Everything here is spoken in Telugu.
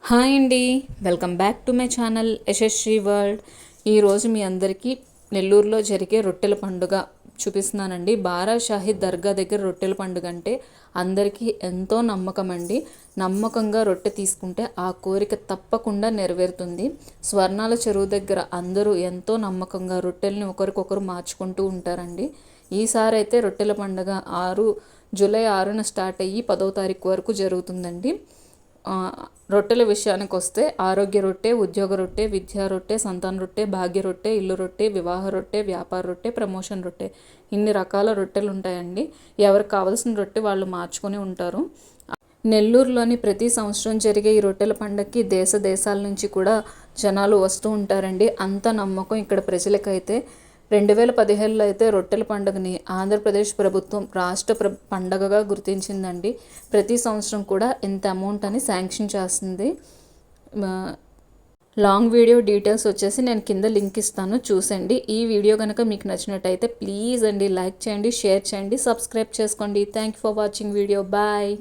హాయ్ అండి, welcome back to my channel Yashasvi world. ఈరోజు మీ అందరికీ నెల్లూరులో జరిగే రొట్టెల పండుగ చూపిస్తున్నానండి. బారాషాహి దర్గా దగ్గర రొట్టెల పండుగ అంటే అందరికీ ఎంతో నమ్మకం అండి. నమ్మకంగా రొట్టె తీసుకుంటే ఆ కోరిక తప్పకుండా నెరవేరుతుంది. స్వర్ణాల చెరువు దగ్గర అందరూ ఎంతో నమ్మకంగా రొట్టెల్ని ఒకరికొకరు మార్చుకుంటూ ఉంటారండి. ఈసారి అయితే రొట్టెల పండుగ జూలై 6న స్టార్ట్ అయ్యి 10వ తారీఖు వరకు జరుగుతుందండి. రొట్టెల విషయానికి వస్తే ఆరోగ్య రొట్టె, ఉద్యోగ రొట్టె, విద్యా రొట్టె, సంతాన రొట్టె, భాగ్య రొట్టె, ఇల్లు రొట్టె, వివాహ రొట్టె, వ్యాపార రొట్టె, ప్రమోషన్ రొట్టె, ఇన్ని రకాల రొట్టెలు ఉంటాయండి. ఎవరికి కావాల్సిన రొట్టె వాళ్ళు మార్చుకొని ఉంటారు. నెల్లూరులోని ప్రతి సంవత్సరం జరిగే ఈ రొట్టెల పండగకి దేశ దేశాల నుంచి కూడా జనాలు వస్తూ ఉంటారండి. అంత నమ్మకం ఇక్కడ ప్రజలకైతే. 2017లో అయితే రొట్టెల పండుగని ఆంధ్రప్రదేశ్ ప్రభుత్వం రాష్ట్ర పండగగా గుర్తించిందండి. ప్రతి సంవత్సరం కూడా ఇంత అమౌంట్ అని శాంక్షన్ చేస్తుంది. లాంగ్ వీడియో డీటెయిల్స్ వచ్చేసి నేను కింద లింక్ ఇస్తాను, చూసండి. ఈ వీడియో కనుక మీకు నచ్చినట్టయితే ప్లీజ్ అండి లైక్ చేయండి, షేర్ చేయండి, సబ్స్క్రైబ్ చేసుకోండి. Thank you for watching video. Bye.